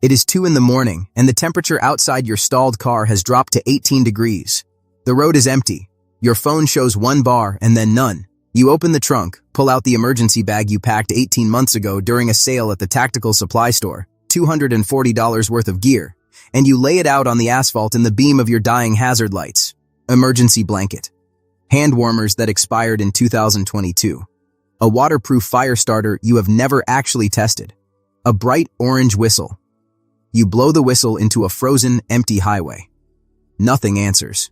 It is 2 in the morning, and the temperature outside your stalled car has dropped to 18 degrees. The road is empty. Your phone shows 1 bar and then none. You open the trunk, pull out the emergency bag you packed 18 months ago during a sale at the tactical supply store, $240 worth of gear, and you lay it out on the asphalt in the beam of your dying hazard lights. Emergency blanket. Hand warmers that expired in 2022. A waterproof fire starter you have never actually tested. A bright orange whistle. You blow the whistle into a frozen, empty highway. Nothing answers.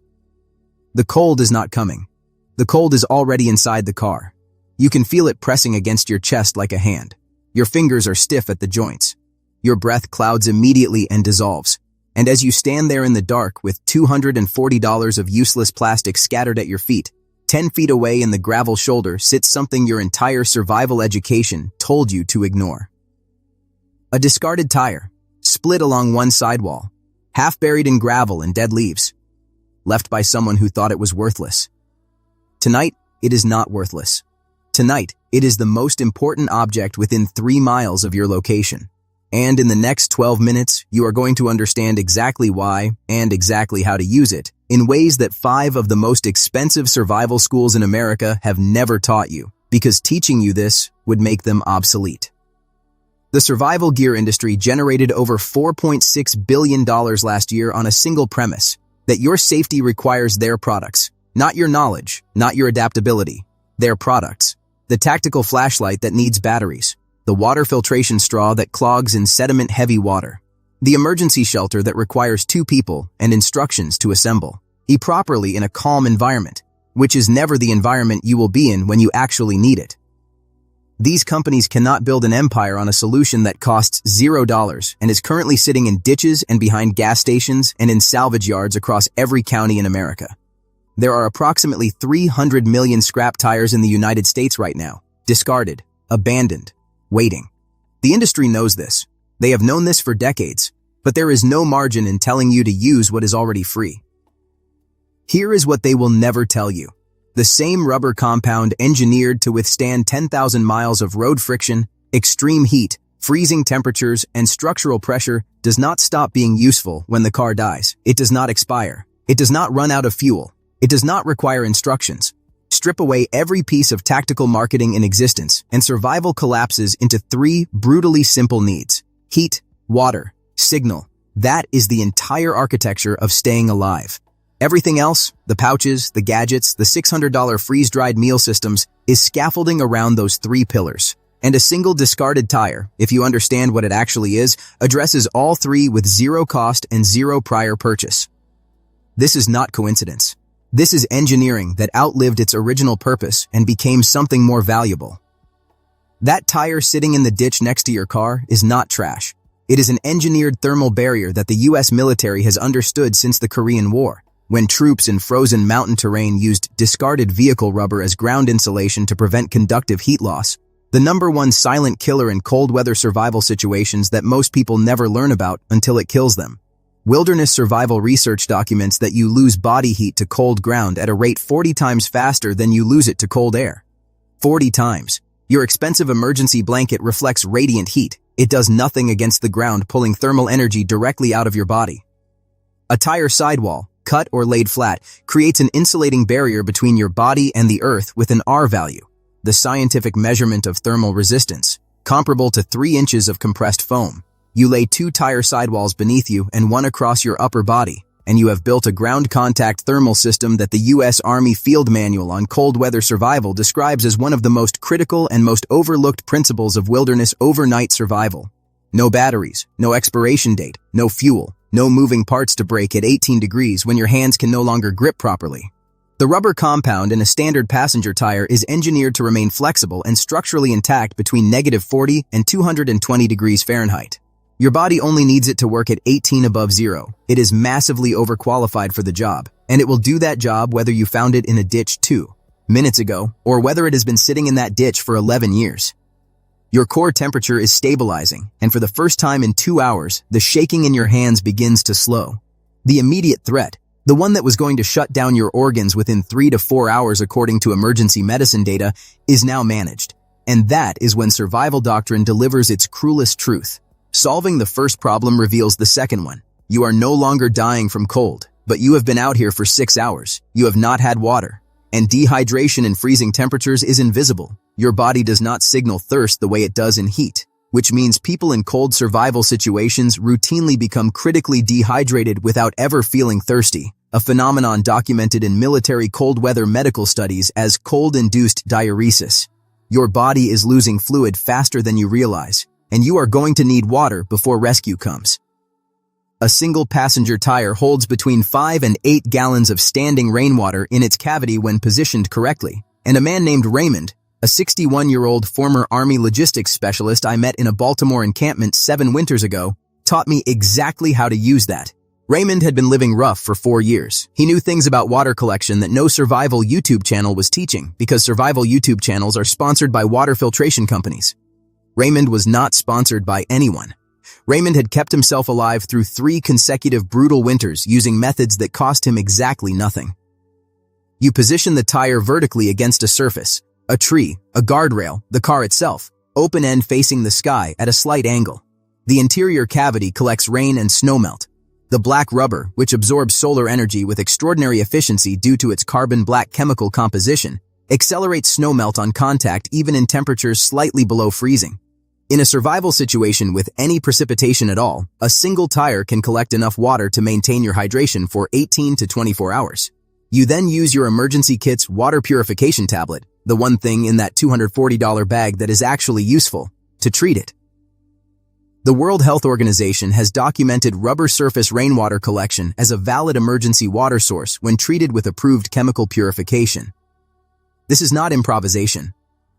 The cold is not coming. The cold is already inside the car. You can feel it pressing against your chest like a hand. Your fingers are stiff at the joints. Your breath clouds immediately and dissolves. And as you stand there in the dark with $240 of useless plastic scattered at your feet, 10 feet away in the gravel shoulder sits something your entire survival education told you to ignore. A discarded tire, split along one sidewall, half buried in gravel and dead leaves, left by someone who thought it was worthless. Tonight, it is not worthless. Tonight, it is the most important object within 3 miles of your location. And in the next 12 minutes, you are going to understand exactly why and exactly how to use it in ways that 5 of the most expensive survival schools in America have never taught you, because teaching you this would make them obsolete. The survival gear industry generated over $4.6 billion last year on a single premise, that your safety requires their products, not your knowledge, not your adaptability, their products. The tactical flashlight that needs batteries, the water filtration straw that clogs in sediment-heavy water, the emergency shelter that requires 2 people and instructions to assemble properly in a calm environment, which is never the environment you will be in when you actually need it. These companies cannot build an empire on a solution that costs $0 and is currently sitting in ditches and behind gas stations and in salvage yards across every county in America. There are approximately 300 million scrap tires in the United States right now, discarded, abandoned, waiting. The industry knows this. They have known this for decades, but there is no margin in telling you to use what is already free. Here is what they will never tell you. The same rubber compound engineered to withstand 10,000 miles of road friction, extreme heat, freezing temperatures, and structural pressure does not stop being useful when the car dies. It does not expire. It does not run out of fuel. It does not require instructions. Strip away every piece of tactical marketing in existence, and survival collapses into 3 brutally simple needs: heat, water, signal. That is the entire architecture of staying alive. Everything else, the pouches, the gadgets, the $600 freeze-dried meal systems, is scaffolding around those 3 pillars. And a single discarded tire, if you understand what it actually is, addresses all 3 with 0 cost and 0 prior purchase. This is not coincidence. This is engineering that outlived its original purpose and became something more valuable. That tire sitting in the ditch next to your car is not trash. It is an engineered thermal barrier that the U.S. military has understood since the Korean War, when troops in frozen mountain terrain used discarded vehicle rubber as ground insulation to prevent conductive heat loss, the #1 silent killer in cold weather survival situations that most people never learn about until it kills them. Wilderness survival research documents that you lose body heat to cold ground at a rate 40 times faster than you lose it to cold air. 40 times. Your expensive emergency blanket reflects radiant heat. It does nothing against the ground, pulling thermal energy directly out of your body. A tire sidewall, cut or laid flat, creates an insulating barrier between your body and the earth with an R value, the scientific measurement of thermal resistance, comparable to 3 inches of compressed foam. You lay 2 tire sidewalls beneath you and 1 across your upper body, and you have built a ground contact thermal system that the U.S. Army Field Manual on Cold Weather Survival describes as one of the most critical and most overlooked principles of wilderness overnight survival. No batteries, no expiration date, no fuel, no moving parts to break at 18 degrees when your hands can no longer grip properly. The rubber compound in a standard passenger tire is engineered to remain flexible and structurally intact between -40 and 220 degrees Fahrenheit. Your body only needs it to work at 18 above zero. It is massively overqualified for the job, and it will do that job whether you found it in a ditch 2 minutes ago or whether it has been sitting in that ditch for 11 years. Your core temperature is stabilizing, and for the first time in 2 hours, the shaking in your hands begins to slow. The immediate threat, the one that was going to shut down your organs within 3 to 4 hours according to emergency medicine data, is now managed. And that is when survival doctrine delivers its cruelest truth. Solving the first problem reveals the second one. You are no longer dying from cold, but you have been out here for 6 hours. You have not had water. And dehydration in freezing temperatures is invisible. Your body does not signal thirst the way it does in heat, which means people in cold survival situations routinely become critically dehydrated without ever feeling thirsty, a phenomenon documented in military cold weather medical studies as cold-induced diuresis. Your body is losing fluid faster than you realize, and you are going to need water before rescue comes. A single passenger tire holds between 5 and 8 gallons of standing rainwater in its cavity when positioned correctly, and a man named Raymond, a 61-year-old former Army logistics specialist I met in a Baltimore encampment 7 winters ago, taught me exactly how to use that. Raymond had been living rough for 4 years. He knew things about water collection that no survival YouTube channel was teaching, because survival YouTube channels are sponsored by water filtration companies. Raymond was not sponsored by anyone. Raymond had kept himself alive through 3 consecutive brutal winters using methods that cost him exactly nothing. You position the tire vertically against a surface, a tree, a guardrail, the car itself, open end facing the sky at a slight angle. The interior cavity collects rain and snowmelt. The black rubber, which absorbs solar energy with extraordinary efficiency due to its carbon black chemical composition, accelerates snowmelt on contact even in temperatures slightly below freezing. In a survival situation with any precipitation at all, a single tire can collect enough water to maintain your hydration for 18 to 24 hours. You then use your emergency kit's water purification tablet, the one thing in that $240 bag that is actually useful, to treat it. The World Health Organization has documented rubber surface rainwater collection as a valid emergency water source when treated with approved chemical purification. This is not improvisation.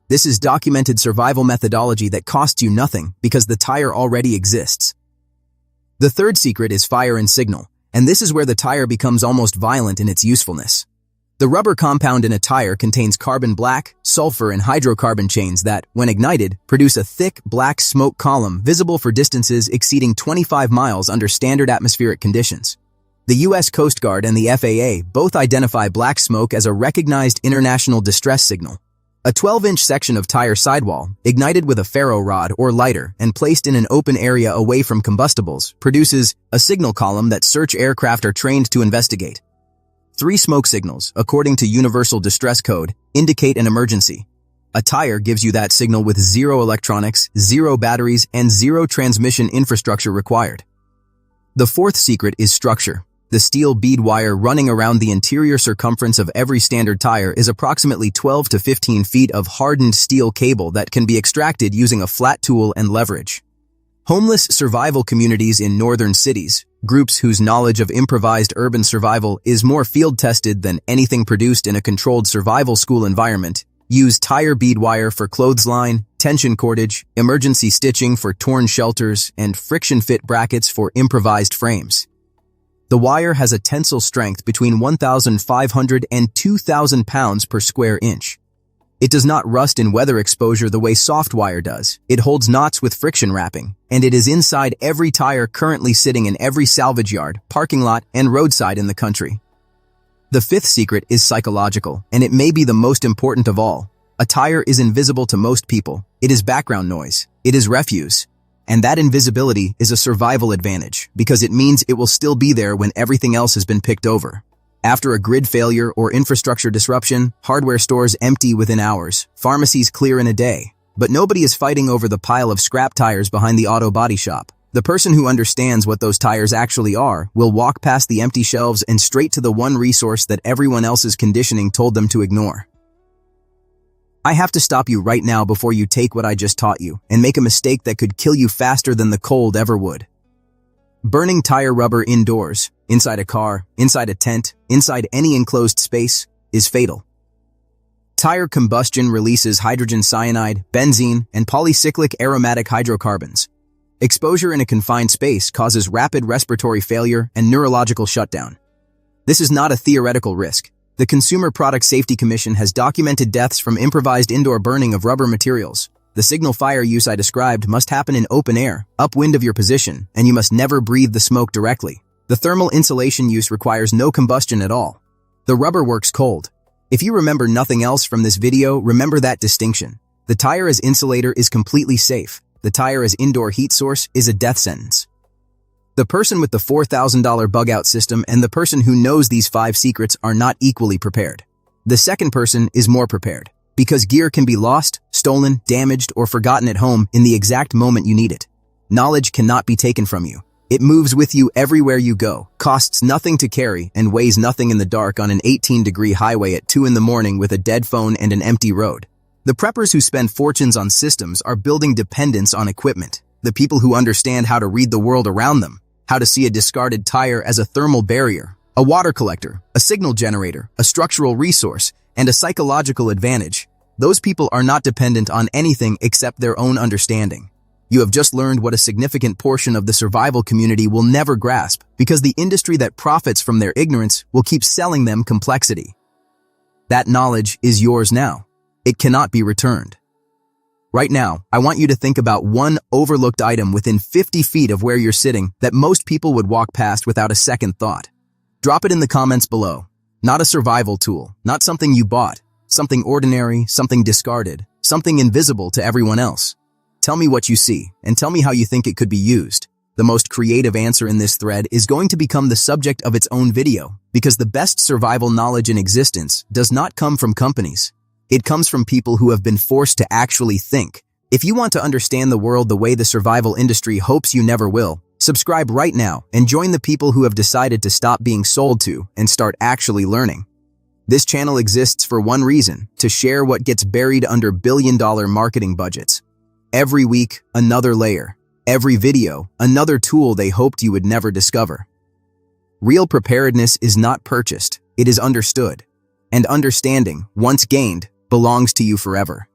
This is documented survival methodology that costs you nothing because the tire already exists. The third secret is fire and signal, and this is where the tire becomes almost violent in its usefulness. The rubber compound in a tire contains carbon black, sulfur, and hydrocarbon chains that, when ignited, produce a thick, black smoke column visible for distances exceeding 25 miles under standard atmospheric conditions. The U.S. Coast Guard and the FAA both identify black smoke as a recognized international distress signal. A 12-inch section of tire sidewall, ignited with a ferro rod or lighter and placed in an open area away from combustibles, produces a signal column that search aircraft are trained to investigate. 3 smoke signals, according to Universal Distress Code, indicate an emergency. A tire gives you that signal with 0 electronics, 0 batteries, and 0 transmission infrastructure required. The fourth secret is structure. The steel bead wire running around the interior circumference of every standard tire is approximately 12 to 15 feet of hardened steel cable that can be extracted using a flat tool and leverage. Homeless survival communities in northern cities, groups whose knowledge of improvised urban survival is more field-tested than anything produced in a controlled survival school environment, use tire bead wire for clothesline, tension cordage, emergency stitching for torn shelters, and friction-fit brackets for improvised frames. The wire has a tensile strength between 1,500 and 2,000 pounds per square inch. It does not rust in weather exposure the way soft wire does. It holds knots with friction wrapping, and it is inside every tire currently sitting in every salvage yard, parking lot, and roadside in the country. The fifth secret is psychological, and it may be the most important of all. A tire is invisible to most people. It is background noise. It is refuse. And that invisibility is a survival advantage because it means it will still be there when everything else has been picked over. After a grid failure or infrastructure disruption, hardware stores empty within hours, pharmacies clear in a day. But nobody is fighting over the pile of scrap tires behind the auto body shop. The person who understands what those tires actually are will walk past the empty shelves and straight to the one resource that everyone else's conditioning told them to ignore. I have to stop you right now before you take what I just taught you and make a mistake that could kill you faster than the cold ever would. Burning tire rubber indoors, inside a car, inside a tent, inside any enclosed space, is fatal. Tire combustion releases hydrogen cyanide, benzene, and polycyclic aromatic hydrocarbons. Exposure in a confined space causes rapid respiratory failure and neurological shutdown. This is not a theoretical risk. The Consumer Product Safety Commission has documented deaths from improvised indoor burning of rubber materials. The signal fire use I described must happen in open air, upwind of your position, and you must never breathe the smoke directly. The thermal insulation use requires no combustion at all. The rubber works cold. If you remember nothing else from this video, remember that distinction. The tire as insulator is completely safe. the tire as indoor heat source is a death sentence. The person with the $4,000 bug-out system and the person who knows these 5 secrets are not equally prepared. The second person is more prepared, because gear can be lost, stolen, damaged, or forgotten at home in the exact moment you need it. Knowledge cannot be taken from you. It moves with you everywhere you go, costs nothing to carry, and weighs nothing in the dark on an 18-degree highway at 2 in the morning with a dead phone and an empty road. The preppers who spend fortunes on systems are building dependence on equipment. The people who understand how to read the world around them, how to see a discarded tire as a thermal barrier, a water collector, a signal generator, a structural resource, and a psychological advantage. Those people are not dependent on anything except their own understanding. You have just learned what a significant portion of the survival community will never grasp, because the industry that profits from their ignorance will keep selling them complexity. That knowledge is yours now. It cannot be returned. Right now, I want you to think about one overlooked item within 50 feet of where you're sitting that most people would walk past without a second thought. Drop it in the comments below. Not a survival tool, not something you bought, something ordinary, something discarded, something invisible to everyone else. Tell me what you see, and tell me how you think it could be used. The most creative answer in this thread is going to become the subject of its own video, because the best survival knowledge in existence does not come from companies. It comes from people who have been forced to actually think. If you want to understand the world the way the survival industry hopes you never will, subscribe right now and join the people who have decided to stop being sold to and start actually learning. This channel exists for one reason: to share what gets buried under billion-dollar marketing budgets. Every week, another layer. Every video, another tool they hoped you would never discover. Real preparedness is not purchased, it is understood. And understanding, once gained, belongs to you forever.